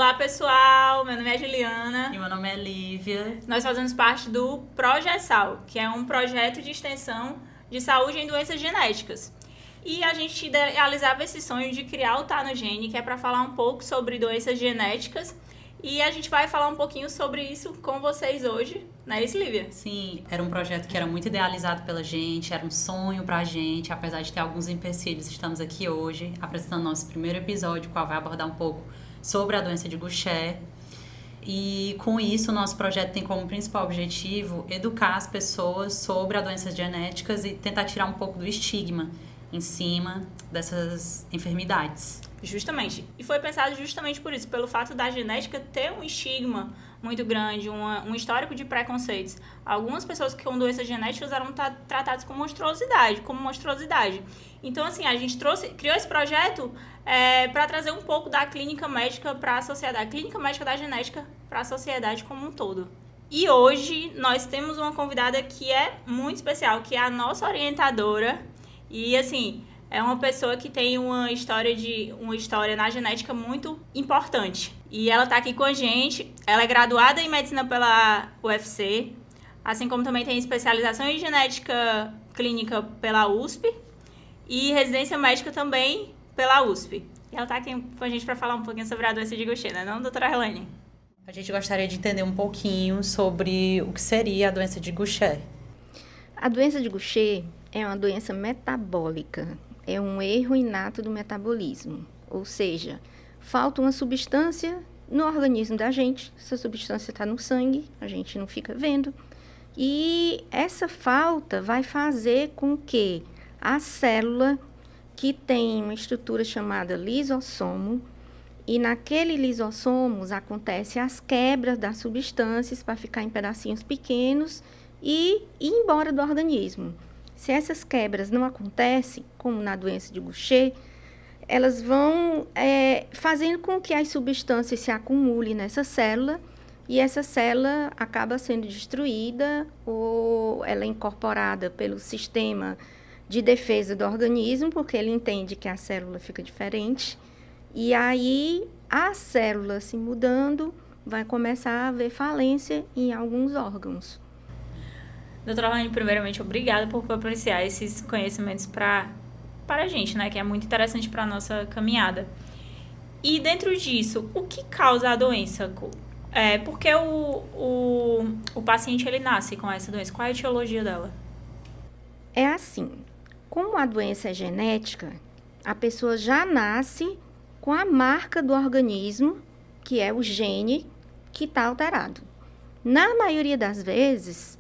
Olá, pessoal! Meu nome é Juliana. E meu nome é Lívia. Nós fazemos parte do Progesal, que é um projeto de extensão de saúde em doenças genéticas. E a gente idealizava esse sonho de criar o Tá no Gene, que é para falar um pouco sobre doenças genéticas. E a gente vai falar um pouquinho sobre isso com vocês hoje, não é isso, Lívia? Sim, era um projeto que era muito idealizado pela gente, era um sonho pra gente, apesar de ter alguns empecilhos, estamos aqui hoje apresentando nosso primeiro episódio, qual vai abordar um pouco sobre a doença de Gaucher. E com isso, o nosso projeto tem como principal objetivo educar as pessoas sobre as doenças genéticas e tentar tirar um pouco do estigma em cima dessas enfermidades. Justamente. E foi pensado justamente por isso, pelo fato da genética ter um estigma muito grande, um histórico de preconceitos. Algumas pessoas que com doenças genéticas eram tratadas como monstruosidade. Então, assim, a gente criou esse projeto para trazer um pouco da clínica médica para a sociedade, a clínica médica da genética para a sociedade como um todo. E hoje nós temos uma convidada que é muito especial, que é a nossa orientadora. E, assim, é uma pessoa que tem uma história na genética muito importante. E ela está aqui com a gente. Ela é graduada em medicina pela UFC, assim como também tem especialização em genética clínica pela USP e residência médica também pela USP. E ela está aqui com a gente para falar um pouquinho sobre a doença de Gaucher, não, doutora Helene? A gente gostaria de entender um pouquinho sobre o que seria a doença de Gaucher. A doença de Gaucher é uma doença metabólica. É um erro inato do metabolismo, ou seja, falta uma substância no organismo da gente, essa substância está no sangue, a gente não fica vendo, e essa falta vai fazer com que a célula, que tem uma estrutura chamada lisossomo, e naquele lisossomos acontecem as quebras das substâncias para ficar em pedacinhos pequenos e ir embora do organismo. Se essas quebras não acontecem, como na doença de Gaucher, elas vão fazendo com que as substâncias se acumulem nessa célula e essa célula acaba sendo destruída ou ela é incorporada pelo sistema de defesa do organismo, porque ele entende que a célula fica diferente. E aí, a célula se mudando, vai começar a haver falência em alguns órgãos. Doutora Laine, primeiramente, obrigada por proporcionar esses conhecimentos para a gente, né? Que é muito interessante para a nossa caminhada. E dentro disso, o que causa a doença? Por que o paciente ele nasce com essa doença? Qual é a etiologia dela? É assim, como a doença é genética, a pessoa já nasce com a marca do organismo, que é o gene que está alterado. Na maioria das vezes,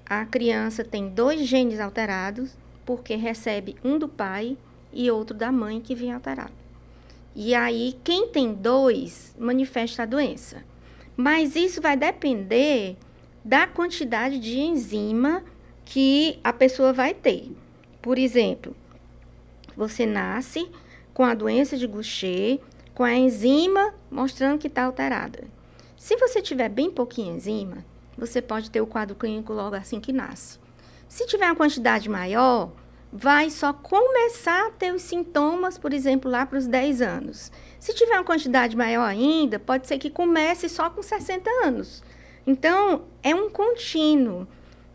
a criança tem 2 genes alterados, porque recebe um do pai e outro da mãe que vem alterado. E aí, quem tem 2 manifesta a doença. Mas isso vai depender da quantidade de enzima que a pessoa vai ter. Por exemplo, você nasce com a doença de Gaucher, com a enzima mostrando que está alterada. Se você tiver bem pouquinha enzima, você pode ter o quadro clínico logo assim que nasce. Se tiver uma quantidade maior, vai só começar a ter os sintomas, por exemplo, lá para os 10 anos. Se tiver uma quantidade maior ainda, pode ser que comece só com 60 anos. Então, é um contínuo.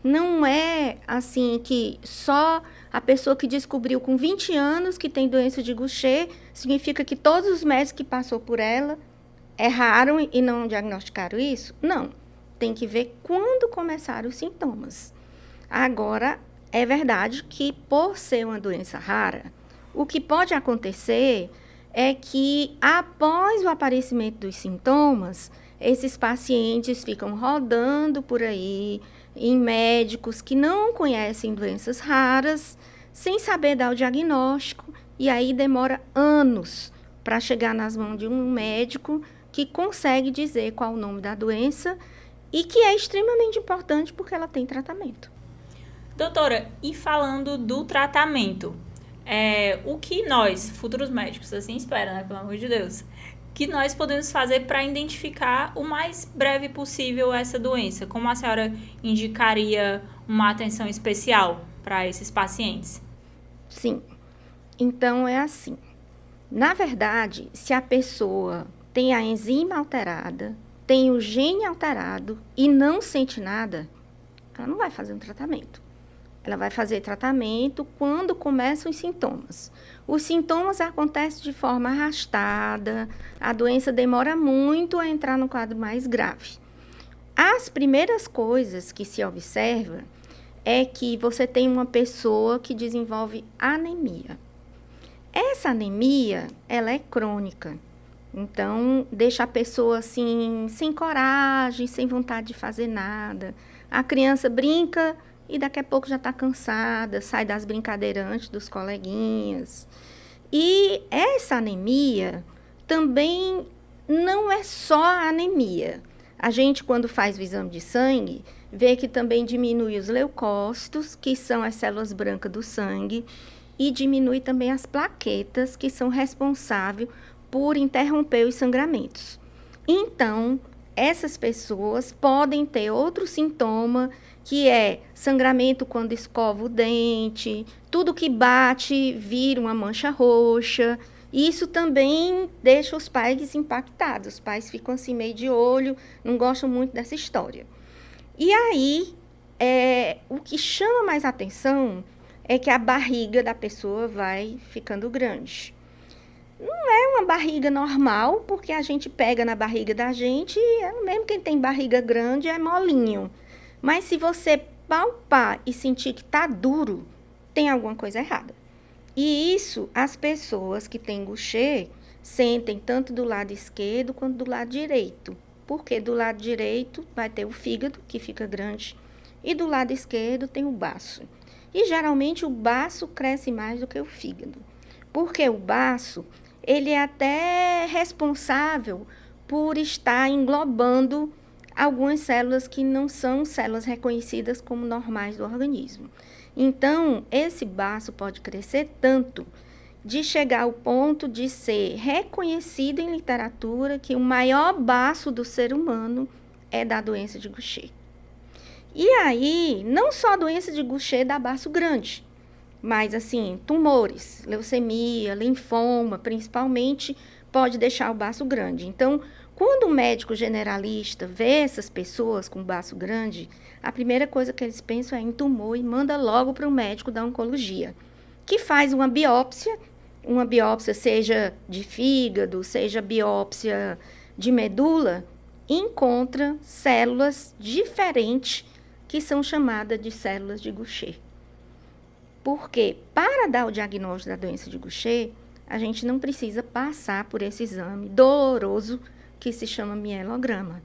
Não é assim que só a pessoa que descobriu com 20 anos que tem doença de Gaucher, significa que todos os médicos que passou por ela erraram e não diagnosticaram isso? Não. Tem que ver quando começaram os sintomas. Agora, é verdade que por ser uma doença rara, o que pode acontecer é que após o aparecimento dos sintomas, esses pacientes ficam rodando por aí em médicos que não conhecem doenças raras, sem saber dar o diagnóstico, e aí demora anos para chegar nas mãos de um médico que consegue dizer qual o nome da doença e que é extremamente importante porque ela tem tratamento. Doutora, e falando do tratamento, o que nós, futuros médicos, assim espera, né, pelo amor de Deus, que nós podemos fazer para identificar o mais breve possível essa doença? Como a senhora indicaria uma atenção especial para esses pacientes? Sim. Então, é assim. Na verdade, se a pessoa tem a enzima alterada, tem o gene alterado e não sente nada, ela não vai fazer um tratamento. Ela vai fazer tratamento quando começam os sintomas. Os sintomas acontecem de forma arrastada, a doença demora muito a entrar no quadro mais grave. As primeiras coisas que se observa é que você tem uma pessoa que desenvolve anemia. Essa anemia, ela é crônica. Então, deixa a pessoa assim, sem coragem, sem vontade de fazer nada. A criança brinca e daqui a pouco já está cansada, sai das brincadeiras antes dos coleguinhas. E essa anemia também não é só a anemia. A gente, quando faz o exame de sangue, vê que também diminui os leucócitos, que são as células brancas do sangue, e diminui também as plaquetas, que são responsáveis por interromper os sangramentos. Então, essas pessoas podem ter outro sintoma, que é sangramento quando escova o dente, tudo que bate vira uma mancha roxa. Isso também deixa os pais impactados. Os pais ficam assim meio de olho, não gostam muito dessa história. E aí, o que chama mais atenção é que a barriga da pessoa vai ficando grande. Não é uma barriga normal, porque a gente pega na barriga da gente, mesmo quem tem barriga grande é molinho. Mas se você palpar e sentir que está duro, tem alguma coisa errada. E isso as pessoas que têm Gaucher sentem tanto do lado esquerdo quanto do lado direito. Porque do lado direito vai ter o fígado, que fica grande, e do lado esquerdo tem o baço. E geralmente o baço cresce mais do que o fígado. Porque o baço, ele é até responsável por estar englobando algumas células que não são células reconhecidas como normais do organismo. Então, esse baço pode crescer tanto de chegar ao ponto de ser reconhecido em literatura que o maior baço do ser humano é da doença de Gaucher. E aí, não só a doença de Gaucher dá baço grande, mas assim, tumores, leucemia, linfoma, principalmente, pode deixar o baço grande. Então, quando o médico generalista vê essas pessoas com baço grande, a primeira coisa que eles pensam é em tumor e manda logo para o médico da oncologia, que faz uma biópsia seja de fígado, seja biópsia de medula, e encontra células diferentes que são chamadas de células de Gaucher. Porque para dar o diagnóstico da doença de Gaucher, a gente não precisa passar por esse exame doloroso que se chama mielograma.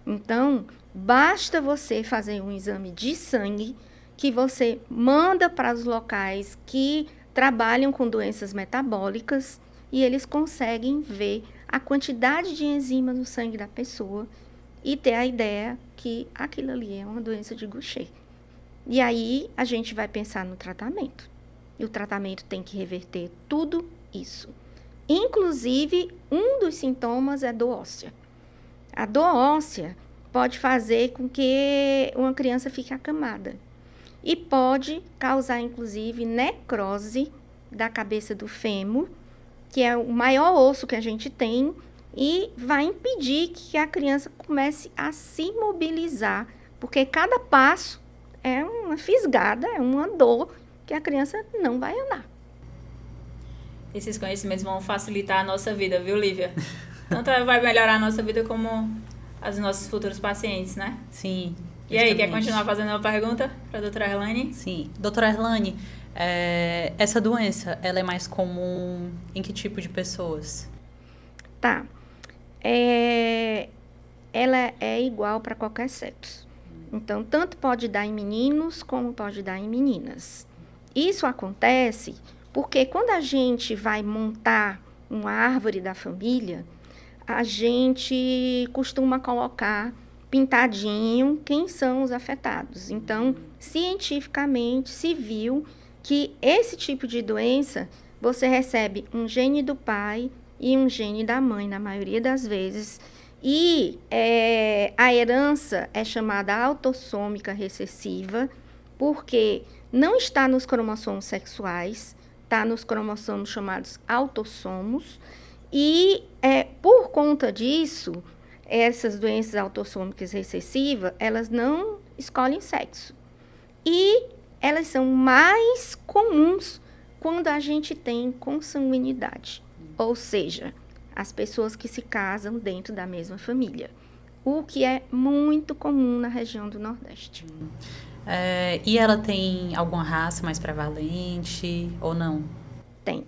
Então, basta você fazer um exame de sangue que você manda para os locais que trabalham com doenças metabólicas e eles conseguem ver a quantidade de enzima no sangue da pessoa e ter a ideia que aquilo ali é uma doença de Gaucher. E aí a gente vai pensar no tratamento. E o tratamento tem que reverter tudo isso. Inclusive, um dos sintomas é dor óssea. A dor óssea pode fazer com que uma criança fique acamada. E pode causar, inclusive, necrose da cabeça do fêmur, que é o maior osso que a gente tem, e vai impedir que a criança comece a se mobilizar, porque cada passo é uma fisgada, é uma dor que a criança não vai andar. Esses conhecimentos vão facilitar a nossa vida, viu, Lívia? Tanto vai melhorar a nossa vida como as nossos futuros pacientes, né? Sim. E aí, quer continuar fazendo uma pergunta para a doutora Erlane? Sim. Doutora Erlane, essa doença, ela é mais comum em que tipo de pessoas? Tá. Ela é igual para qualquer sexo. Então, tanto pode dar em meninos como pode dar em meninas. Isso acontece porque quando a gente vai montar uma árvore da família, a gente costuma colocar pintadinho quem são os afetados. Então, cientificamente, se viu que esse tipo de doença, você recebe um gene do pai e um gene da mãe, na maioria das vezes. E a herança é chamada autossômica recessiva, porque não está nos cromossomos sexuais, está nos cromossomos chamados autossomos, E, por conta disso, essas doenças autossômicas recessivas, elas não escolhem sexo. E elas são mais comuns quando a gente tem consanguinidade. Ou seja, as pessoas que se casam dentro da mesma família. O que é muito comum na região do Nordeste. E ela tem alguma raça mais prevalente ou não? Tem.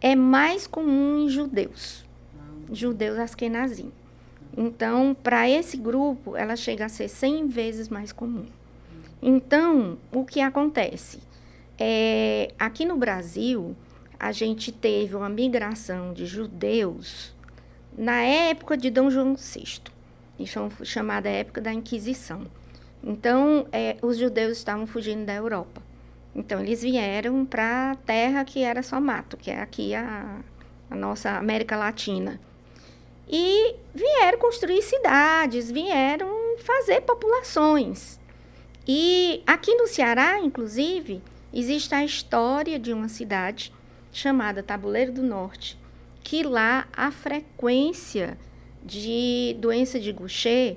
É mais comum em judeus. Judeus askenazim. Então, para esse grupo, ela chega a ser 100 vezes mais comum. Então, o que acontece? Aqui no Brasil, a gente teve uma migração de judeus na época de Dom João VI. Isso é chamada época da Inquisição. Então, os judeus estavam fugindo da Europa. Então, eles vieram para a terra que era só mato, que é aqui a nossa América Latina. E vieram construir cidades, vieram fazer populações. E aqui no Ceará, inclusive, existe a história de uma cidade chamada Tabuleiro do Norte, que lá a frequência de doença de Gaucher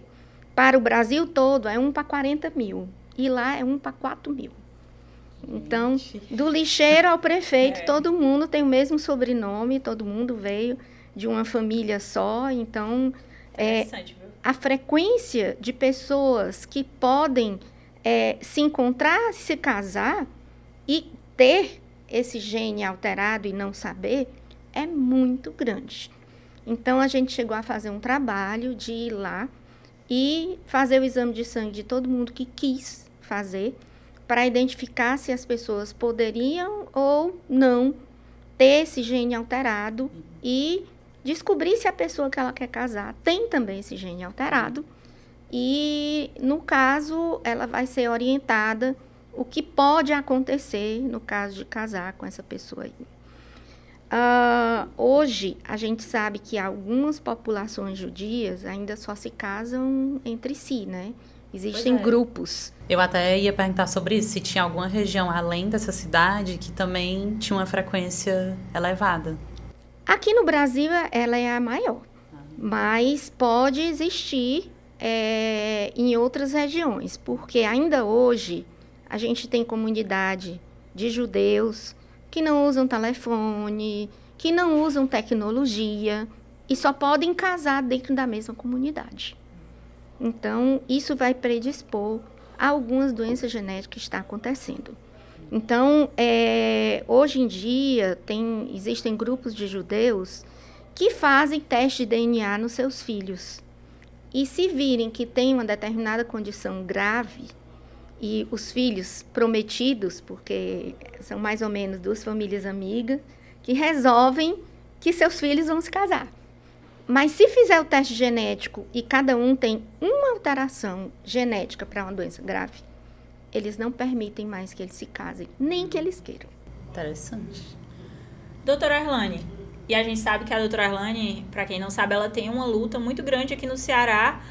para o Brasil todo é 1 para 40 mil. E lá é 1 para 4 mil. Então, do lixeiro ao prefeito, todo mundo tem o mesmo sobrenome, todo mundo veio de uma família só. Então, a frequência de pessoas que podem se encontrar, se casar e ter esse gene alterado e não saber é muito grande. Então, a gente chegou a fazer um trabalho de ir lá e fazer o exame de sangue de todo mundo que quis fazer para identificar se as pessoas poderiam ou não ter esse gene alterado e descobrir se a pessoa que ela quer casar tem também esse gene alterado. E, no caso, ela vai ser orientada o que pode acontecer no caso de casar com essa pessoa aí. Hoje, a gente sabe que algumas populações judias ainda só se casam entre si, né? Existem grupos. Eu até ia perguntar sobre isso, se tinha alguma região além dessa cidade que também tinha uma frequência elevada. Aqui no Brasil, ela é a maior, mas pode existir em outras regiões, porque ainda hoje a gente tem comunidade de judeus que não usam telefone, que não usam tecnologia e só podem casar dentro da mesma comunidade. Então, isso vai predispor a algumas doenças genéticas que estão acontecendo. Então, hoje em dia, existem grupos de judeus que fazem teste de DNA nos seus filhos. E se virem que tem uma determinada condição grave, e os filhos prometidos, porque são mais ou menos 2 famílias amigas, que resolvem que seus filhos vão se casar. Mas se fizer o teste genético e cada um tem uma alteração genética para uma doença grave, eles não permitem mais que eles se casem, nem que eles queiram. Interessante. Doutora Erlane, e a gente sabe que a doutora Erlane, para quem não sabe, ela tem uma luta muito grande aqui no Ceará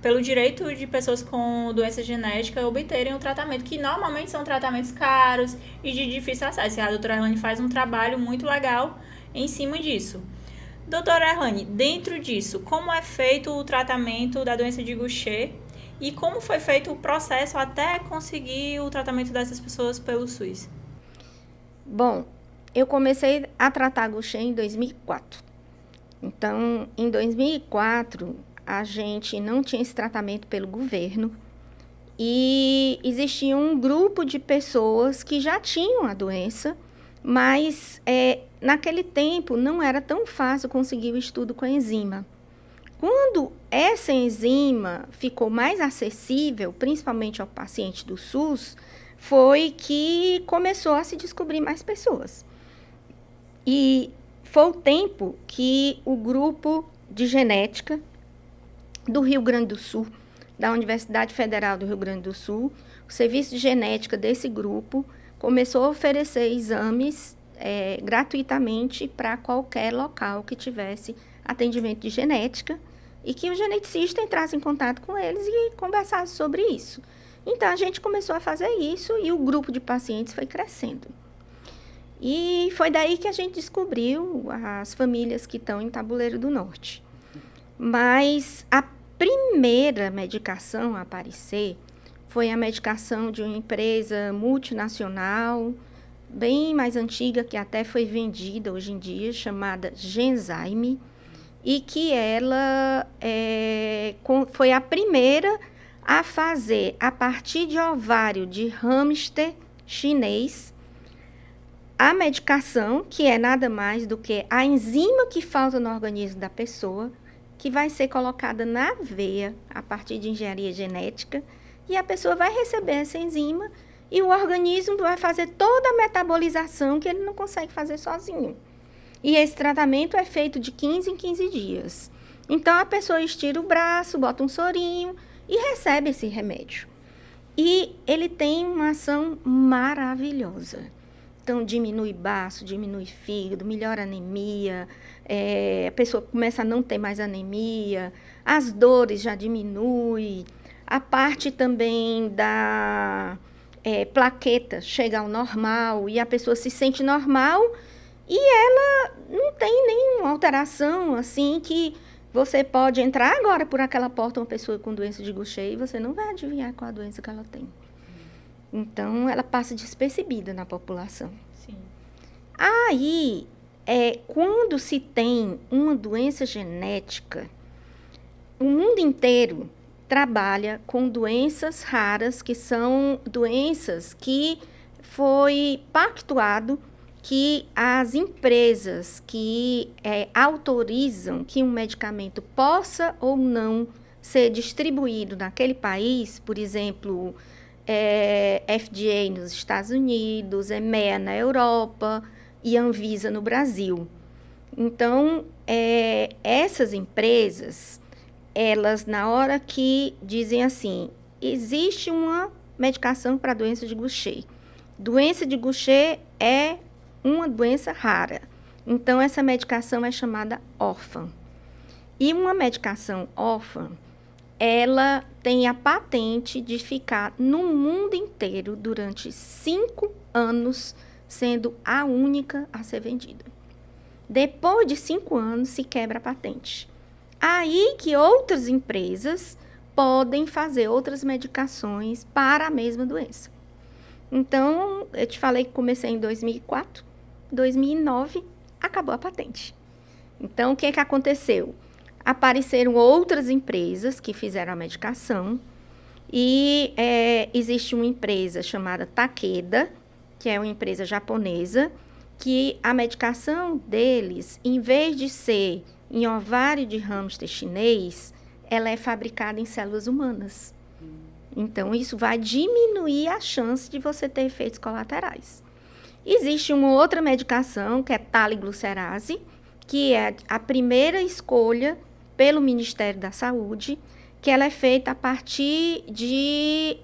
pelo direito de pessoas com doença genética obterem um tratamento, que normalmente são tratamentos caros e de difícil acesso. E a doutora Erlane faz um trabalho muito legal em cima disso. Doutora Erlane, dentro disso, como é feito o tratamento da doença de Gaucher e como foi feito o processo até conseguir o tratamento dessas pessoas pelo SUS? Bom, eu comecei a tratar Gaucher em 2004. Então, em 2004, a gente não tinha esse tratamento pelo governo e existia um grupo de pessoas que já tinham a doença, mas naquele tempo não era tão fácil conseguir o estudo com a enzima. Quando essa enzima ficou mais acessível, principalmente ao paciente do SUS, foi que começou a se descobrir mais pessoas. E foi o tempo que o grupo de genética do Rio Grande do Sul, da Universidade Federal do Rio Grande do Sul, o serviço de genética desse grupo começou a oferecer exames gratuitamente para qualquer local que tivesse atendimento de genética e que o geneticista entrasse em contato com eles e conversasse sobre isso. Então, a gente começou a fazer isso e o grupo de pacientes foi crescendo. E foi daí que a gente descobriu as famílias que estão em Tabuleiro do Norte. Mas a primeira medicação a aparecer foi a medicação de uma empresa multinacional, bem mais antiga, que até foi vendida hoje em dia, chamada Genzyme, e que ela foi a primeira a fazer, a partir de ovário de hamster chinês, a medicação, que é nada mais do que a enzima que falta no organismo da pessoa, que vai ser colocada na veia a partir de engenharia genética, e a pessoa vai receber essa enzima e o organismo vai fazer toda a metabolização que ele não consegue fazer sozinho. E esse tratamento é feito de 15 em 15 dias. Então, a pessoa estira o braço, bota um sorinho e recebe esse remédio. E ele tem uma ação maravilhosa. Então, diminui baço, diminui fígado, melhora a anemia, a pessoa começa a não ter mais anemia, as dores já diminuem, a parte também da plaqueta chega ao normal e a pessoa se sente normal e ela não tem nenhuma alteração, assim, que você pode entrar agora por aquela porta uma pessoa com doença de Gaucher e você não vai adivinhar qual a doença que ela tem. Então, ela passa despercebida na população. Sim. Aí, quando se tem uma doença genética, o mundo inteiro trabalha com doenças raras, que são doenças que foi pactuado que as empresas que autorizam que um medicamento possa ou não ser distribuído naquele país, por exemplo, FDA nos Estados Unidos, EMEA na Europa e Anvisa no Brasil. Então, essas empresas, elas, na hora que dizem assim, existe uma medicação para a doença de Gaucher. Doença de Gaucher é uma doença rara. Então, essa medicação é chamada órfã. E uma medicação órfã, ela tem a patente de ficar no mundo inteiro durante 5 anos, sendo a única a ser vendida. Depois de 5 anos, se quebra a patente. Aí que outras empresas podem fazer outras medicações para a mesma doença. Então, eu te falei que comecei em 2004, 2009, acabou a patente. Então, o que aconteceu? Apareceram outras empresas que fizeram a medicação e existe uma empresa chamada Takeda, que é uma empresa japonesa, que a medicação deles, em vez de ser em ovário de hamster chinês, ela é fabricada em células humanas. Então, isso vai diminuir a chance de você ter efeitos colaterais. Existe uma outra medicação, que é taliglucerase, que é a primeira escolha pelo Ministério da Saúde, que ela é feita a partir de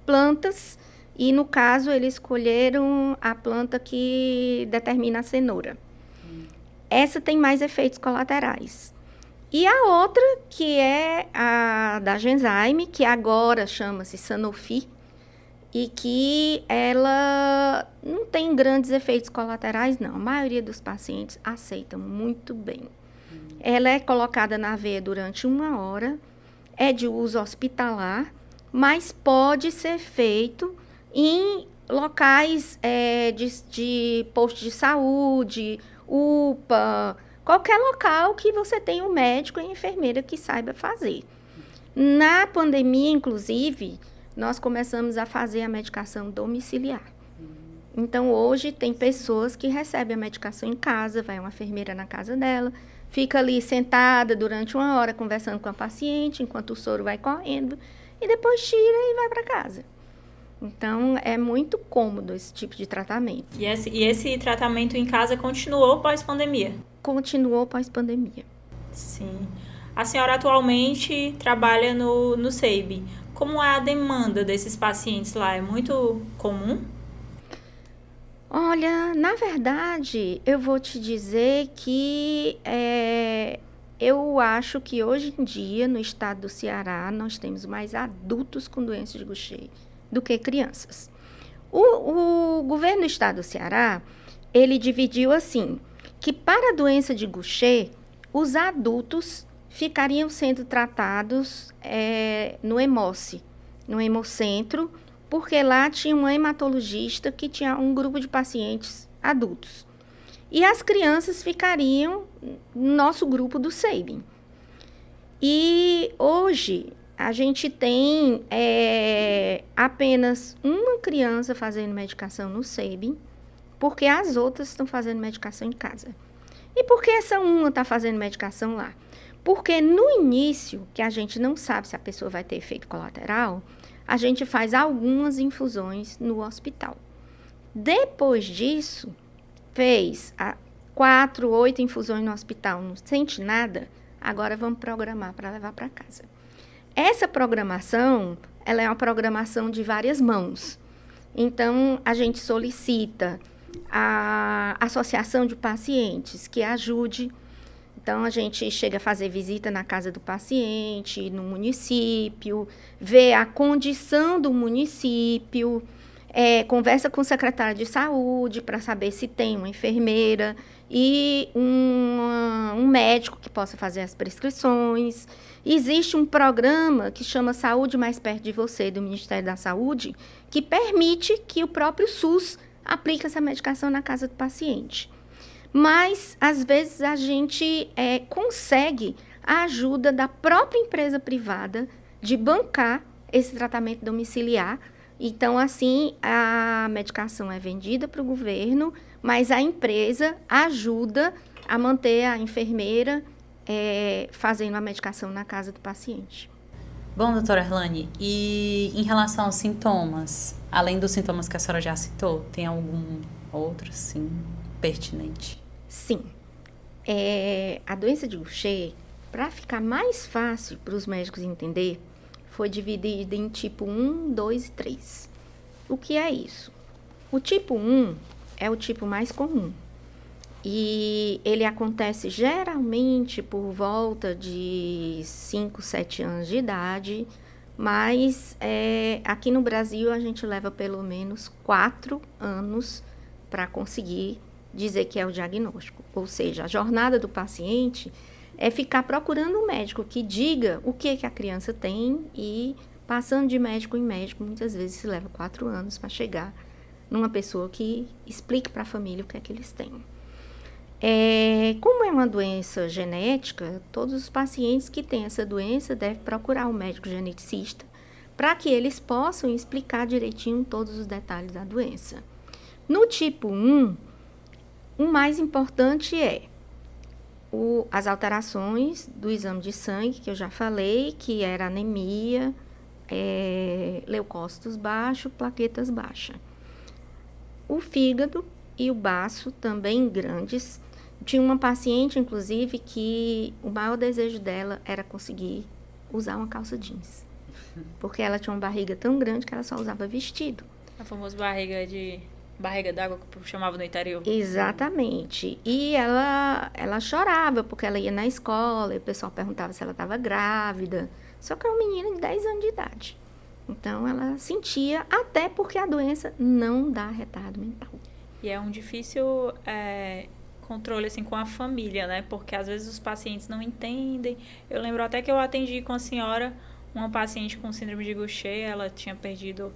plantas, e no caso eles escolheram a planta que determina a cenoura. Essa tem mais efeitos colaterais. E a outra, que é a da Genzyme, que agora chama-se Sanofi, e que ela não tem grandes efeitos colaterais, não. A maioria dos pacientes aceitam muito bem. Ela é colocada na veia durante 1 hora, é de uso hospitalar, mas pode ser feito em locais de posto de saúde, UPA, qualquer local que você tenha um médico e enfermeira que saiba fazer. Na pandemia, inclusive, nós começamos a fazer a medicação domiciliar. Então, hoje, tem pessoas que recebem a medicação em casa, vai uma enfermeira na casa dela, fica ali sentada durante 1 hora conversando com a paciente, enquanto o soro vai correndo, e depois tira e vai para casa. Então, é muito cômodo esse tipo de tratamento. E esse tratamento em casa continuou pós-pandemia? Continuou pós-pandemia. Sim. A senhora atualmente trabalha no SEIB. Como é a demanda desses pacientes lá? É muito comum? Olha, na verdade, eu vou te dizer que eu acho que hoje em dia, no estado do Ceará, nós temos mais adultos com doença de Gaucher do que crianças. O governo do estado do Ceará, ele dividiu assim, que para a doença de Gaucher, os adultos ficariam sendo tratados no Hemoce, no Hemocentro, porque lá tinha uma hematologista que tinha um grupo de pacientes adultos. E as crianças ficariam no nosso grupo do SEIBM. E hoje a gente tem apenas uma criança fazendo medicação no SEIBM, porque as outras estão fazendo medicação em casa. E por que essa uma está fazendo medicação lá? Porque no início, que a gente não sabe se a pessoa vai ter efeito colateral, a gente faz algumas infusões no hospital. Depois disso, fez 4, 8 infusões no hospital, não sente nada, agora vamos programar para levar para casa. Essa programação, ela é uma programação de várias mãos. Então, a gente solicita a associação de pacientes que ajude. Então, a gente chega a fazer visita na casa do paciente, no município, vê a condição do município, conversa com o secretário de saúde para saber se tem uma enfermeira e um médico que possa fazer as prescrições. Existe um programa que chama Saúde Mais Perto de Você, do Ministério da Saúde, que permite que o próprio SUS aplique essa medicação na casa do paciente. Mas, às vezes, a gente consegue a ajuda da própria empresa privada de bancar esse tratamento domiciliar. Então, assim, a medicação é vendida para o governo, mas a empresa ajuda a manter a enfermeira fazendo a medicação na casa do paciente. Bom, doutora Erlane, e em relação aos sintomas, além dos sintomas que a senhora já citou, tem algum outro, sim, pertinente? Sim. A doença de Gaucher, para ficar mais fácil para os médicos entender, foi dividida em tipo 1, 2 e 3. O que é isso? O tipo 1 é o tipo mais comum. E ele acontece geralmente por volta de 5, 7 anos de idade, mas aqui no Brasil a gente leva pelo menos 4 anos para conseguir dizer que é o diagnóstico. Ou seja, a jornada do paciente é ficar procurando um médico que diga o que a criança tem e passando de médico em médico, muitas vezes se leva 4 anos para chegar numa pessoa que explique para a família o que é que eles têm. Como é uma doença genética, todos os pacientes que têm essa doença devem procurar um médico geneticista para que eles possam explicar direitinho todos os detalhes da doença. No tipo 1, o mais importante as alterações do exame de sangue, que eu já falei, que era anemia, leucócitos baixos, plaquetas baixas. O fígado e o baço também grandes. Tinha uma paciente, inclusive, que o maior desejo dela era conseguir usar uma calça jeans. Porque ela tinha uma barriga tão grande que ela só usava vestido. A famosa barriga d'água que eu chamava no interior. Exatamente. E ela chorava porque ela ia na escola e o pessoal perguntava se ela estava grávida. Só que é uma menina de 10 anos de idade. Então, ela sentia, até porque a doença não dá retardo mental. E é um difícil controle, assim, com a família, né? Porque, às vezes, os pacientes não entendem. Eu lembro até que eu atendi com a senhora uma paciente com síndrome de Gaucher. Ela tinha perdido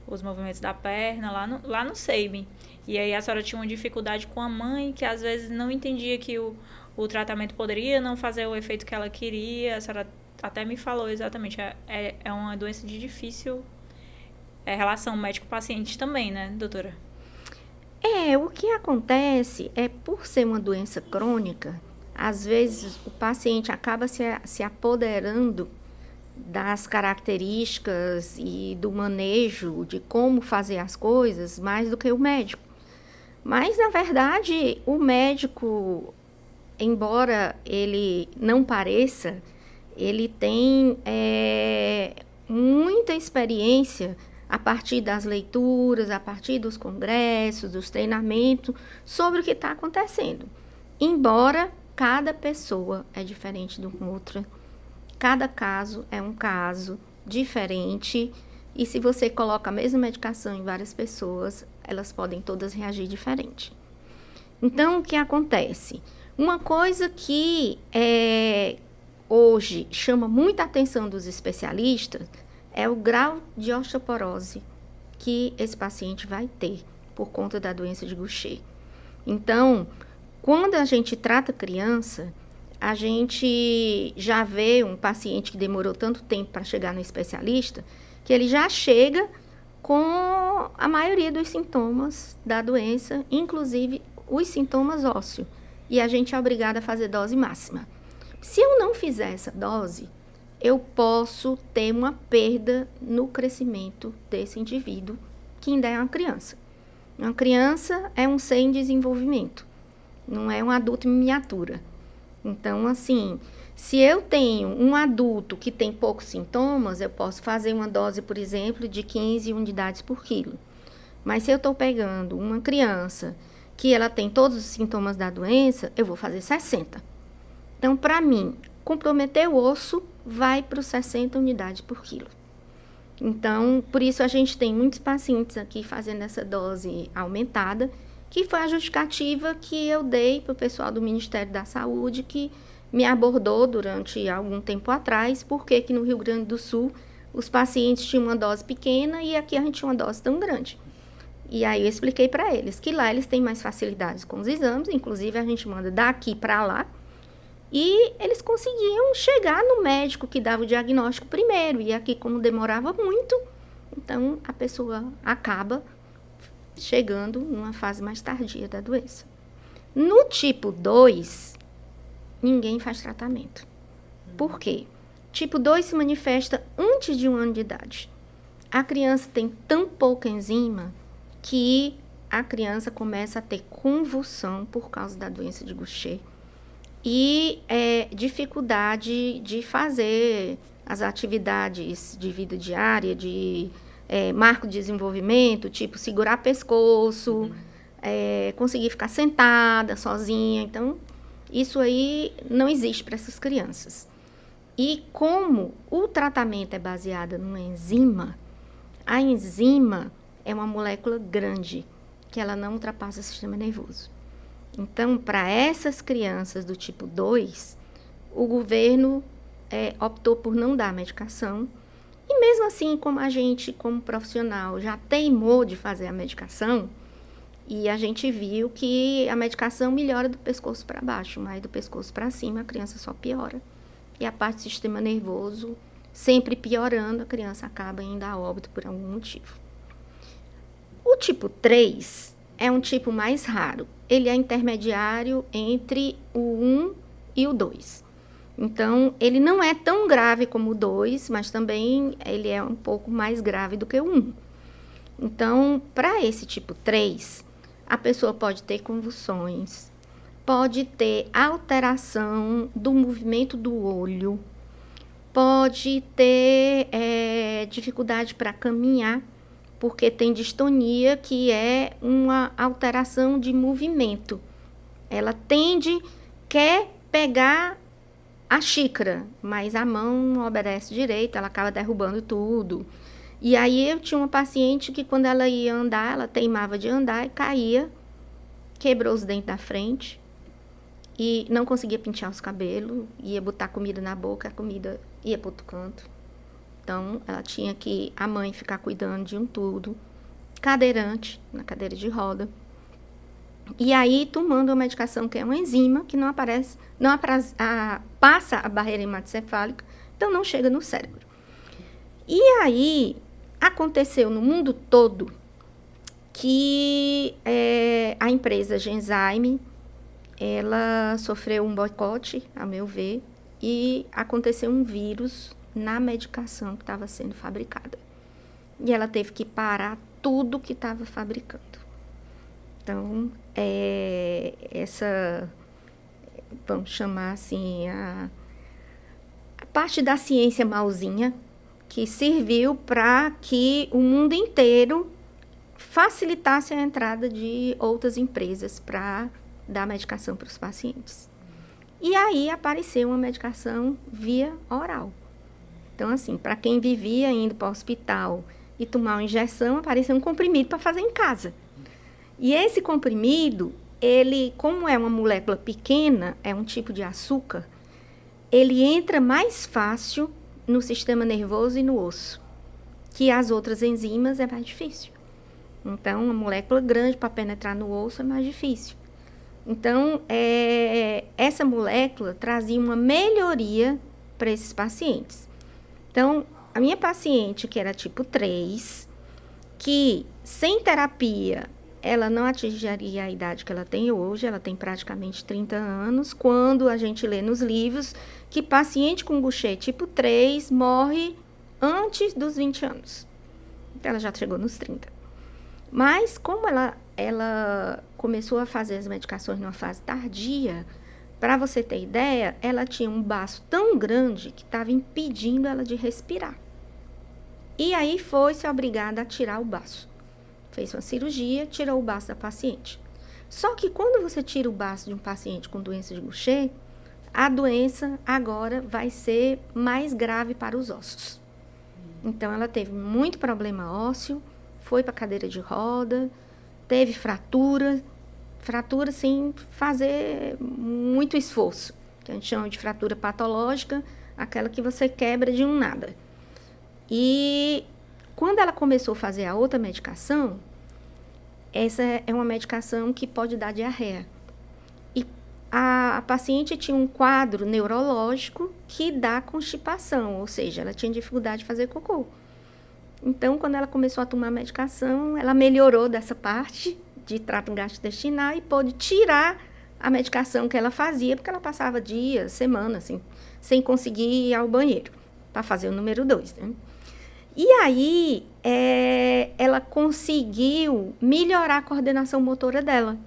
os movimentos da perna lá no SEIBM. E aí, a senhora tinha uma dificuldade com a mãe, que, às vezes, não entendia que o tratamento poderia não fazer o efeito que ela queria. A senhora até me falou exatamente, é uma doença de difícil relação médico-paciente também, né, doutora? O que acontece por ser uma doença crônica, às vezes o paciente acaba se apoderando das características e do manejo de como fazer as coisas mais do que o médico. Mas, na verdade, o médico, embora ele não pareça, ele tem muita experiência a partir das leituras, a partir dos congressos, dos treinamentos, sobre o que está acontecendo. Embora cada pessoa é diferente de outra, cada caso é um caso diferente, e se você coloca a mesma medicação em várias pessoas, elas podem todas reagir diferente. Então, o que acontece? Uma coisa que hoje chama muita atenção dos especialistas é o grau de osteoporose que esse paciente vai ter por conta da doença de Gaucher. Então, quando a gente trata criança, a gente já vê um paciente que demorou tanto tempo para chegar no especialista, que ele já chega com a maioria dos sintomas da doença, inclusive os sintomas ósseos. E a gente é obrigado a fazer dose máxima. Se eu não fizer essa dose, eu posso ter uma perda no crescimento desse indivíduo, que ainda é uma criança. Uma criança é um ser em desenvolvimento, não é um adulto em miniatura. Então, assim, se eu tenho um adulto que tem poucos sintomas, eu posso fazer uma dose, por exemplo, de 15 unidades por quilo. Mas se eu estou pegando uma criança que ela tem todos os sintomas da doença, eu vou fazer 60. Então, para mim, comprometer o osso vai para os 60 unidades por quilo. Então, por isso a gente tem muitos pacientes aqui fazendo essa dose aumentada, que foi a justificativa que eu dei para o pessoal do Ministério da Saúde, que me abordou durante algum tempo atrás, porque que no Rio Grande do Sul os pacientes tinham uma dose pequena e aqui a gente tinha uma dose tão grande. E aí eu expliquei para eles que lá eles têm mais facilidades com os exames, inclusive a gente manda daqui para lá, e eles conseguiam chegar no médico que dava o diagnóstico primeiro. E aqui, como demorava muito, então a pessoa acaba chegando numa fase mais tardia da doença. No tipo 2, ninguém faz tratamento. Por quê? Tipo 2 se manifesta antes de 1 ano de idade. A criança tem tão pouca enzima que a criança começa a ter convulsão por causa da doença de Gaucher. E dificuldade de fazer as atividades de vida diária, de marco de desenvolvimento, tipo segurar pescoço, conseguir ficar sentada, sozinha. Então, isso aí não existe para essas crianças. E como o tratamento é baseado numa enzima, a enzima é uma molécula grande, que ela não ultrapassa o sistema nervoso. Então, para essas crianças do tipo 2, o governo optou por não dar medicação. E mesmo assim, como a gente, como profissional, já teimou de fazer a medicação, e a gente viu que a medicação melhora do pescoço para baixo, mas do pescoço para cima a criança só piora. E a parte do sistema nervoso, sempre piorando, a criança acaba indo a óbito por algum motivo. O tipo 3 é um tipo mais raro. Ele é intermediário entre o 1 e o 2. Então, ele não é tão grave como o 2, mas também ele é um pouco mais grave do que o 1. Então, para esse tipo 3, a pessoa pode ter convulsões, pode ter alteração do movimento do olho, pode ter dificuldade para caminhar, porque tem distonia, que é uma alteração de movimento. Ela quer pegar a xícara, mas a mão não obedece direito, ela acaba derrubando tudo. E aí eu tinha uma paciente que quando ela ia andar, ela teimava de andar e caía, quebrou os dentes da frente e não conseguia pentear os cabelos, ia botar comida na boca, a comida ia para outro canto. Então, ela tinha que a mãe ficar cuidando de um tudo, cadeirante, na cadeira de roda. E aí, tomando uma medicação que é uma enzima, que passa a barreira hematocefálica, então não chega no cérebro. E aí, aconteceu no mundo todo que a empresa Genzyme, ela sofreu um boicote, a meu ver, e aconteceu um vírus na medicação que estava sendo fabricada. E ela teve que parar tudo que estava fabricando. Então, vamos chamar assim, a parte da ciência malzinha, que serviu para que o mundo inteiro facilitasse a entrada de outras empresas para dar medicação para os pacientes. E aí apareceu uma medicação via oral. Então, assim, para quem vivia indo para o hospital e tomar uma injeção, apareceu um comprimido para fazer em casa. E esse comprimido, ele, como é uma molécula pequena, é um tipo de açúcar, ele entra mais fácil no sistema nervoso e no osso, que as outras enzimas é mais difícil. Então, uma molécula grande para penetrar no osso é mais difícil. Então, essa molécula trazia uma melhoria para esses pacientes. Então, a minha paciente, que era tipo 3, que sem terapia, ela não atingiria a idade que ela tem hoje, ela tem praticamente 30 anos, quando a gente lê nos livros que paciente com Gaucher tipo 3 morre antes dos 20 anos. Então, ela já chegou nos 30. Mas, como ela começou a fazer as medicações numa fase tardia, para você ter ideia, ela tinha um baço tão grande que estava impedindo ela de respirar. E aí foi-se obrigada a tirar o baço. Fez uma cirurgia, tirou o baço da paciente. Só que quando você tira o baço de um paciente com doença de Gaucher, a doença agora vai ser mais grave para os ossos. Então, ela teve muito problema ósseo, foi para cadeira de roda, teve fratura sem fazer muito esforço, que a gente chama de fratura patológica, aquela que você quebra de um nada. E quando ela começou a fazer a outra medicação, essa é uma medicação que pode dar diarreia. E a paciente tinha um quadro neurológico que dá constipação, ou seja, ela tinha dificuldade de fazer cocô. Então, quando ela começou a tomar a medicação, ela melhorou dessa parte de trato gastrointestinal e pôde tirar a medicação que ela fazia, porque ela passava dias, semanas, assim, sem conseguir ir ao banheiro, para fazer o número 2, né? E aí, ela conseguiu melhorar a coordenação motora dela.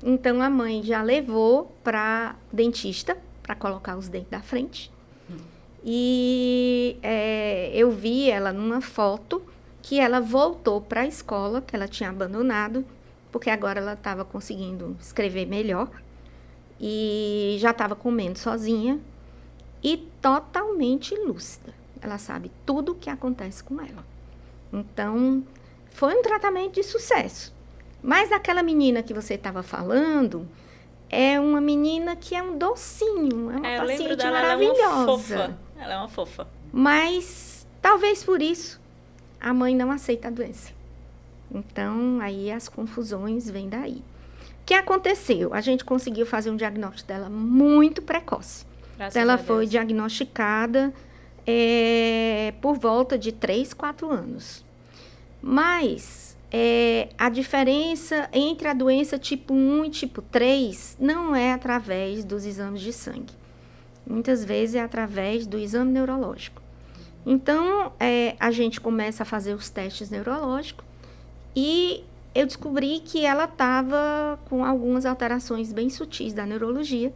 Então, a mãe já levou para dentista, para colocar os dentes da frente. E eu vi ela numa foto que ela voltou para a escola, que ela tinha abandonado, porque agora ela estava conseguindo escrever melhor. E já estava comendo sozinha e totalmente lúcida. Ela sabe tudo o que acontece com ela. Então, foi um tratamento de sucesso. Mas aquela menina que você estava falando é uma menina que é um docinho, é uma paciente dela, maravilhosa. Ela é uma fofa. Ela é uma fofa. Mas, talvez por isso, a mãe não aceita a doença. Então, aí as confusões vêm daí. O que aconteceu? A gente conseguiu fazer um diagnóstico dela muito precoce. Então, ela foi diagnosticada por volta de 3, 4 anos. Mas a diferença entre a doença tipo 1 e tipo 3 não é através dos exames de sangue. Muitas vezes é através do exame neurológico. Então, a gente começa a fazer os testes neurológicos e eu descobri que ela estava com algumas alterações bem sutis da neurologia.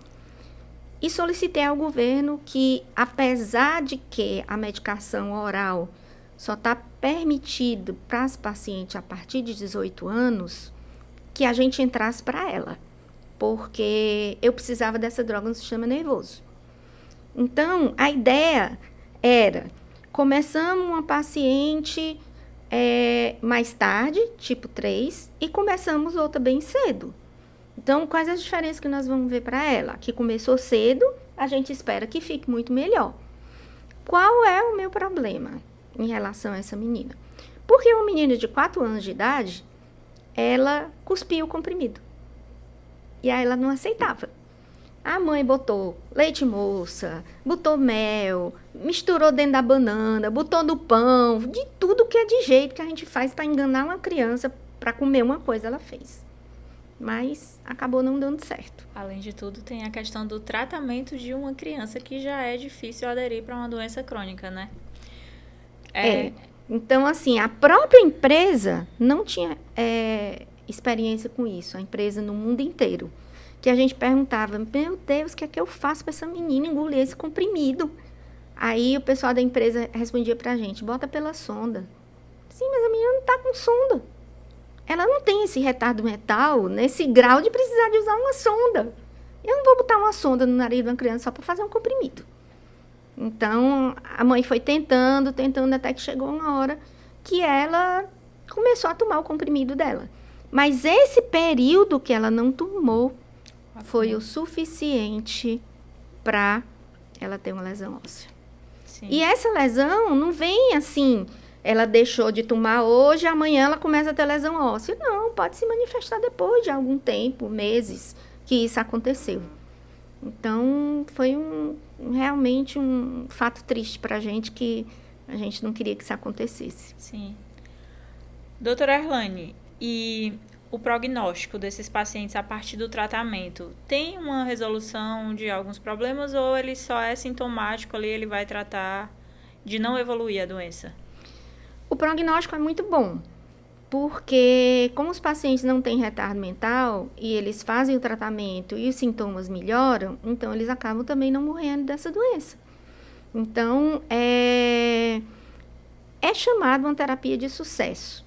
E solicitei ao governo que, apesar de que a medicação oral só está permitido para as pacientes a partir de 18 anos, que a gente entrasse para ela, porque eu precisava dessa droga no sistema nervoso. Então, a ideia era, começamos uma paciente mais tarde, tipo 3, e começamos outra bem cedo. Então, quais as diferenças que nós vamos ver para ela? Que começou cedo, a gente espera que fique muito melhor. Qual é o meu problema em relação a essa menina? Porque uma menina de 4 anos de idade, ela cuspiu o comprimido. E aí ela não aceitava. A mãe botou leite moça, botou mel, misturou dentro da banana, botou no pão, de tudo que é de jeito que a gente faz para enganar uma criança para comer uma coisa, ela fez. Mas acabou não dando certo. Além de tudo, tem a questão do tratamento de uma criança, que já é difícil aderir para uma doença crônica, né? Então, assim, a própria empresa não tinha experiência com isso, a empresa no mundo inteiro. Que a gente perguntava, meu Deus, o que é que eu faço para essa menina engolir esse comprimido? Aí o pessoal da empresa respondia para a gente, bota pela sonda. Sim, mas a menina não está com sonda. Ela não tem esse retardo mental nesse grau de precisar de usar uma sonda. Eu não vou botar uma sonda no nariz de uma criança só para fazer um comprimido. Então, a mãe foi tentando, até que chegou uma hora que ela começou a tomar o comprimido dela. Mas esse período que ela não tomou foi o suficiente para ela ter uma lesão óssea. Sim. E essa lesão não vem assim, ela deixou de tomar hoje, amanhã ela começa a ter lesão óssea. Não, pode se manifestar depois de algum tempo, meses, que isso aconteceu. Então, foi realmente um fato triste para a gente, que a gente não queria que isso acontecesse. Sim. Doutora Erlane, e o prognóstico desses pacientes a partir do tratamento, tem uma resolução de alguns problemas ou ele só é sintomático ali, ele vai tratar de não evoluir a doença? O prognóstico é muito bom, porque como os pacientes não têm retardo mental e eles fazem o tratamento e os sintomas melhoram, então eles acabam também não morrendo dessa doença. Então, é chamado uma terapia de sucesso.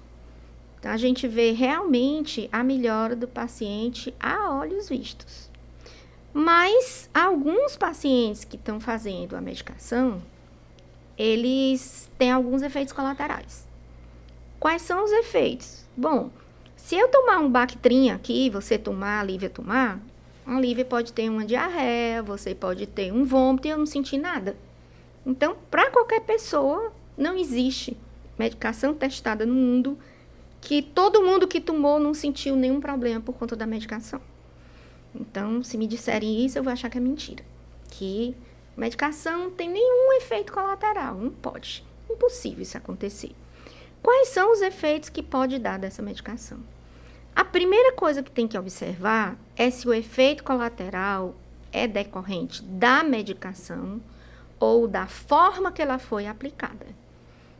Então, a gente vê realmente a melhora do paciente a olhos vistos. Mas, alguns pacientes que estão fazendo a medicação, eles têm alguns efeitos colaterais. Quais são os efeitos? Bom, se eu tomar um Bactrim aqui, você tomar, a Lívia tomar, a Lívia pode ter uma diarreia, você pode ter um vômito e eu não sentir nada. Então, para qualquer pessoa, não existe medicação testada no mundo que todo mundo que tomou não sentiu nenhum problema por conta da medicação. Então, se me disserem isso, eu vou achar que é mentira. Que medicação não tem nenhum efeito colateral, não pode. Impossível isso acontecer. Quais são os efeitos que pode dar dessa medicação? A primeira coisa que tem que observar é se o efeito colateral é decorrente da medicação ou da forma que ela foi aplicada.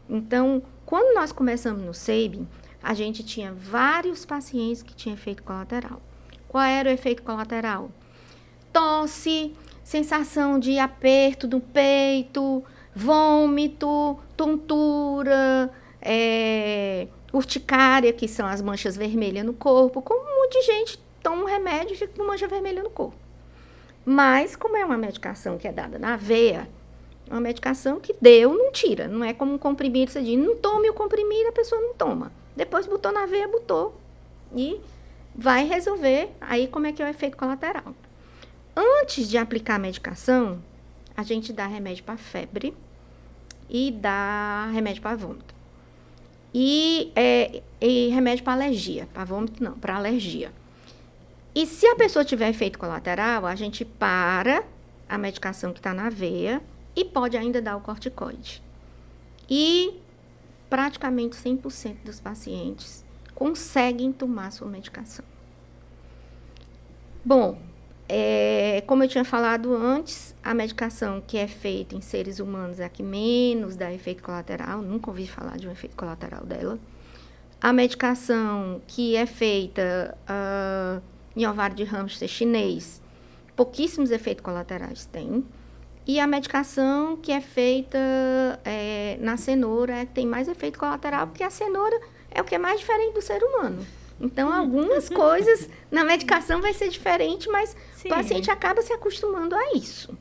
Então, quando nós começamos no SEIB, a gente tinha vários pacientes que tinham efeito colateral. Qual era o efeito colateral? Tosse, sensação de aperto do peito, vômito, tontura, urticária, que são as manchas vermelhas no corpo. Como um monte de gente toma um remédio e fica com mancha vermelha no corpo. Mas, como é uma medicação que é dada na veia, uma medicação que deu, não tira. Não é como um comprimido, você diz, não tome o comprimido, a pessoa não toma. Depois botou na veia, botou. E vai resolver aí como é que é o efeito colateral. Antes de aplicar a medicação, a gente dá remédio para febre e dá remédio para vômito. E remédio para alergia. Para vômito não, para alergia. E se a pessoa tiver efeito colateral, a gente para a medicação que está na veia e pode ainda dar o corticoide. E praticamente 100% dos pacientes conseguem tomar sua medicação. Bom, como eu tinha falado antes, a medicação que é feita em seres humanos é a que menos dá efeito colateral, nunca ouvi falar de um efeito colateral dela. A medicação que é feita em ovário de hamster chinês, pouquíssimos efeitos colaterais tem. E a medicação que é feita na cenoura é que tem mais efeito colateral, porque a cenoura é o que é mais diferente do ser humano. Então, algumas coisas na medicação vai ser diferente, mas sim, o paciente acaba se acostumando a isso.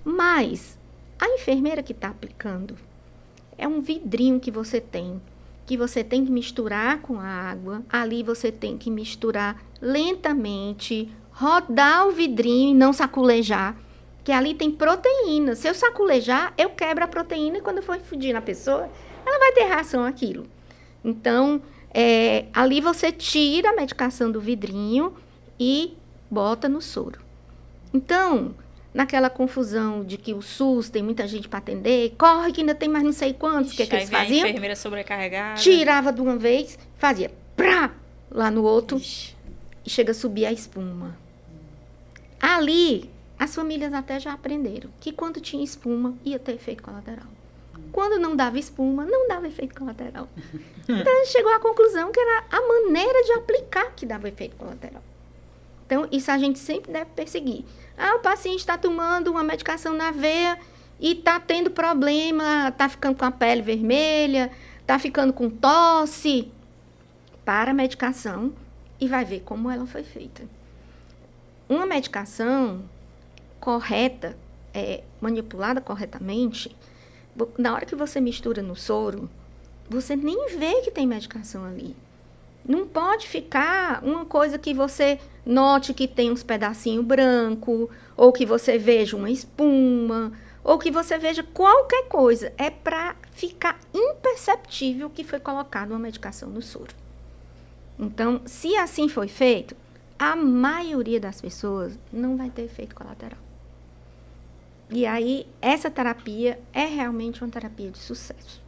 Mas a enfermeira que está aplicando é um vidrinho que você tem que misturar com a água. Ali você tem que misturar lentamente, rodar o vidrinho e não saculejar, que ali tem proteína. Se eu saculejar, eu quebro a proteína e quando eu for infundir na pessoa, ela vai ter reação àquilo. Então, ali você tira a medicação do vidrinho e bota no soro. Então, naquela confusão de que o SUS tem muita gente para atender, corre que ainda tem mais não sei quantos, o que eles faziam? A enfermeira sobrecarregada. Tirava de uma vez, fazia prá, lá no outro, e chega a subir a espuma. Ali, as famílias até já aprenderam que quando tinha espuma, ia ter efeito colateral. Quando não dava espuma, não dava efeito colateral. Então, chegou à conclusão que era a maneira de aplicar que dava efeito colateral. Então, isso a gente sempre deve perseguir. O paciente está tomando uma medicação na veia e está tendo problema, está ficando com a pele vermelha, está ficando com tosse. Para a medicação e vai ver como ela foi feita. Uma medicação correta, manipulada corretamente, na hora que você mistura no soro, você nem vê que tem medicação ali. Não pode ficar uma coisa que você note que tem uns pedacinhos brancos, ou que você veja uma espuma, ou que você veja qualquer coisa. É para ficar imperceptível que foi colocada uma medicação no soro. Então, se assim foi feito, a maioria das pessoas não vai ter efeito colateral. E aí, essa terapia é realmente uma terapia de sucesso.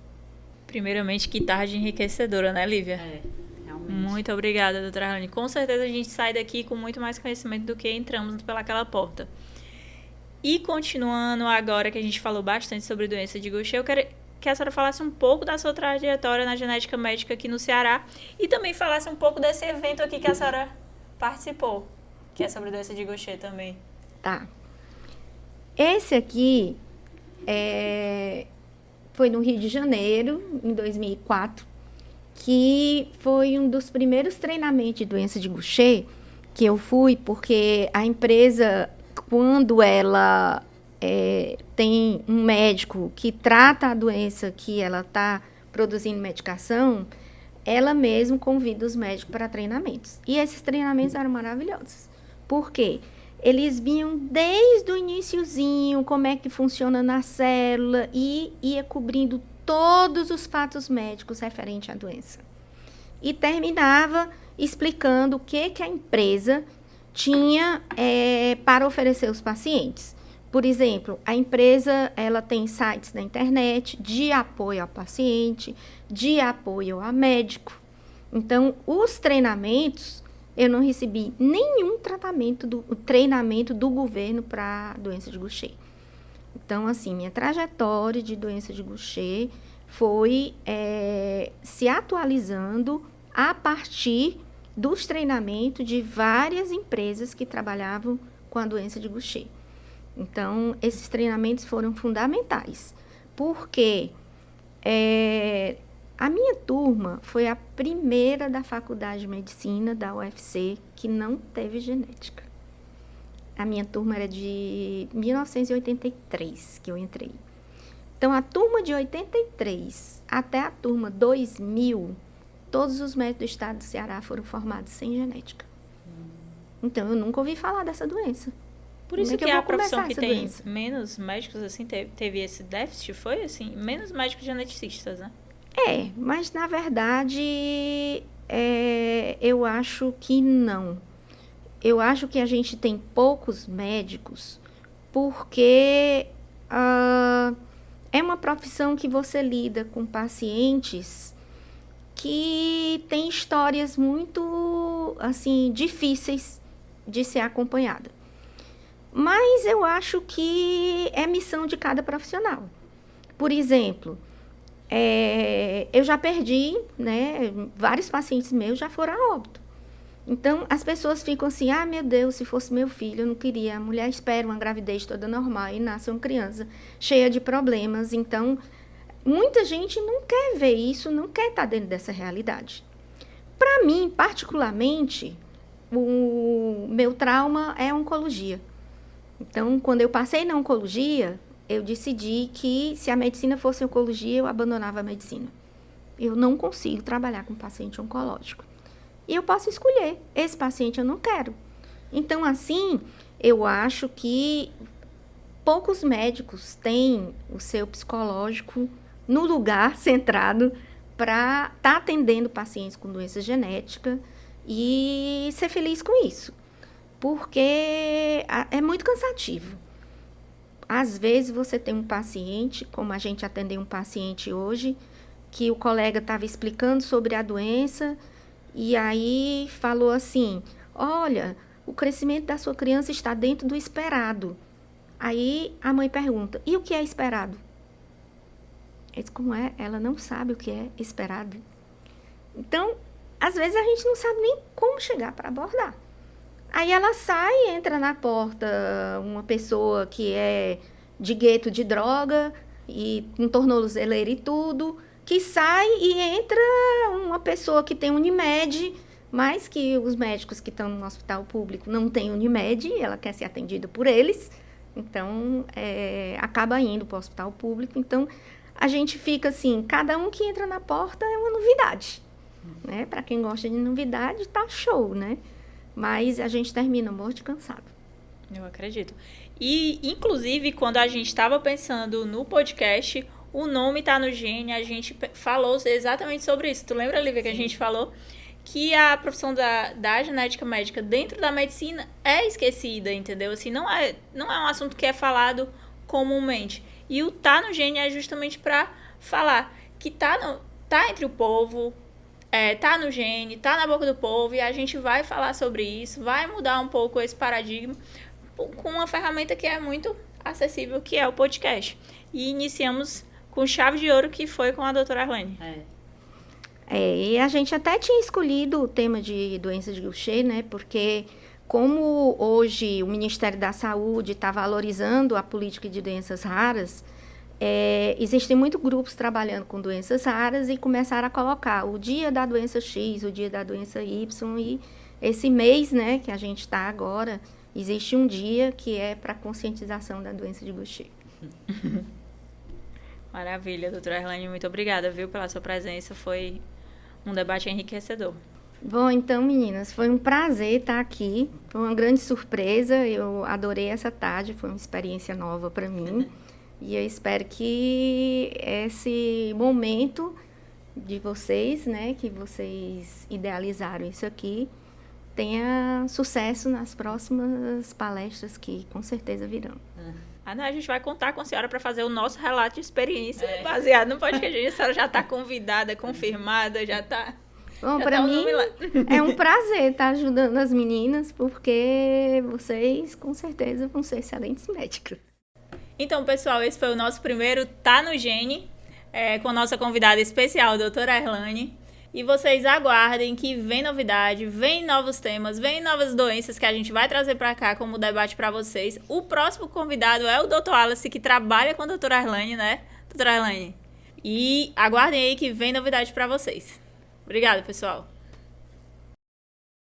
Primeiramente, que tarde enriquecedora, né, Lívia? É, realmente. Muito obrigada, doutora Rani. Com certeza a gente sai daqui com muito mais conhecimento do que entramos pelaquela porta. E continuando agora que a gente falou bastante sobre doença de Gaucher, eu quero que a senhora falasse um pouco da sua trajetória na genética médica aqui no Ceará e também falasse um pouco desse evento aqui que a senhora participou, que é sobre doença de Gaucher também. Tá. Esse aqui foi no Rio de Janeiro, em 2004, que foi um dos primeiros treinamentos de doença de Gaucher que eu fui, porque a empresa, quando ela tem um médico que trata a doença que ela está produzindo medicação, ela mesma convida os médicos para treinamentos. E esses treinamentos eram maravilhosos. Por quê? Eles vinham desde o iniciozinho, como é que funciona na célula, e ia cobrindo todos os fatos médicos referentes à doença. E terminava explicando o que a empresa tinha para oferecer aos pacientes. Por exemplo, a empresa ela tem sites na internet de apoio ao paciente, de apoio ao médico. Então, os treinamentos, eu não recebi nenhum treinamento do governo para doença de Gaucher. Então, assim, minha trajetória de doença de Gaucher foi se atualizando a partir dos treinamentos de várias empresas que trabalhavam com a doença de Gaucher. Então, esses treinamentos foram fundamentais, porque a minha turma foi a primeira da Faculdade de Medicina da UFC que não teve genética. A minha turma era de 1983 que eu entrei. Então, a turma de 83 até a turma 2000, todos os médicos do estado do Ceará foram formados sem genética. Então, eu nunca ouvi falar dessa doença. Por isso que eu é a vou começar profissão que essa tem doença? menos médicos, assim, teve esse déficit, foi assim? Menos médicos geneticistas, né? Mas na verdade, eu acho que não. Eu acho que a gente tem poucos médicos porque é uma profissão que você lida com pacientes que têm histórias muito, assim, difíceis de ser acompanhada. Mas eu acho que é missão de cada profissional. Por exemplo, eu já perdi, né? Vários pacientes meus já foram a óbito. Então, as pessoas ficam assim, meu Deus, se fosse meu filho, eu não queria. A mulher espera uma gravidez toda normal e nasce uma criança cheia de problemas. Então, muita gente não quer ver isso, não quer estar dentro dessa realidade. Para mim, particularmente, o meu trauma é a oncologia. Então, quando eu passei na oncologia, eu decidi que se a medicina fosse oncologia, eu abandonava a medicina. Eu não consigo trabalhar com paciente oncológico. E eu posso escolher, esse paciente eu não quero. Então, assim, eu acho que poucos médicos têm o seu psicológico no lugar centrado para estar atendendo pacientes com doença genética e ser feliz com isso. Porque é muito cansativo. Às vezes você tem um paciente, como a gente atendeu um paciente hoje, que o colega estava explicando sobre a doença e aí falou assim, olha, o crescimento da sua criança está dentro do esperado. Aí a mãe pergunta, e o que é esperado? Eu disse, como é? Ela não sabe o que é esperado. Então, às vezes a gente não sabe nem como chegar para abordar. Aí ela sai e entra na porta uma pessoa que é de gueto de droga e com tornozeleira e tudo, que sai e entra uma pessoa que tem Unimed, mas que os médicos que estão no hospital público não têm Unimed, ela quer ser atendida por eles, então acaba indo para o hospital público. Então a gente fica assim, cada um que entra na porta é uma novidade. né? Para quem gosta de novidade, tá show, né? Mas a gente termina morto de cansado. Eu acredito. E, inclusive, quando a gente estava pensando no podcast, o nome tá no gene, a gente falou exatamente sobre isso. Tu lembra, Lívia, que a gente falou que a profissão da genética médica dentro da medicina é esquecida, entendeu? Assim, não é um assunto que é falado comumente. E o tá no gene é justamente para falar que tá entre o povo, tá no gene, tá na boca do povo, e a gente vai falar sobre isso, vai mudar um pouco esse paradigma com uma ferramenta que é muito acessível, que é o podcast. E iniciamos com chave de ouro, que foi com a doutora Arlene. E a gente até tinha escolhido o tema de doenças de Gaucher, né? Porque como hoje o Ministério da Saúde está valorizando a política de doenças raras, existem muitos grupos trabalhando com doenças raras e começaram a colocar o dia da doença X, o dia da doença Y, e esse mês, né, que a gente está agora, existe um dia que é para conscientização da doença de Gaucher. Maravilha, doutora Arlene, muito obrigada, viu, pela sua presença, foi um debate enriquecedor. Bom, então, meninas, foi um prazer estar aqui, foi uma grande surpresa, eu adorei essa tarde, foi uma experiência nova para mim, e eu espero que esse momento de vocês, né, que vocês idealizaram isso aqui, tenha sucesso nas próximas palestras que com certeza virão. A gente vai contar com a senhora para fazer o nosso relato de experiência baseado no podcast. A senhora já está convidada, confirmada, já está... Bom, para mim é um prazer estar ajudando as meninas, porque vocês com certeza vão ser excelentes médicos. Então, pessoal, esse foi o nosso primeiro Tá no Gene, com a nossa convidada especial, a doutora Arlene. E vocês aguardem que vem novidade, vem novos temas, vem novas doenças que a gente vai trazer para cá como debate para vocês. O próximo convidado é o Dr. Wallace, que trabalha com a doutora Arlene, né, doutora Arlene? E aguardem aí que vem novidade para vocês. Obrigada, pessoal.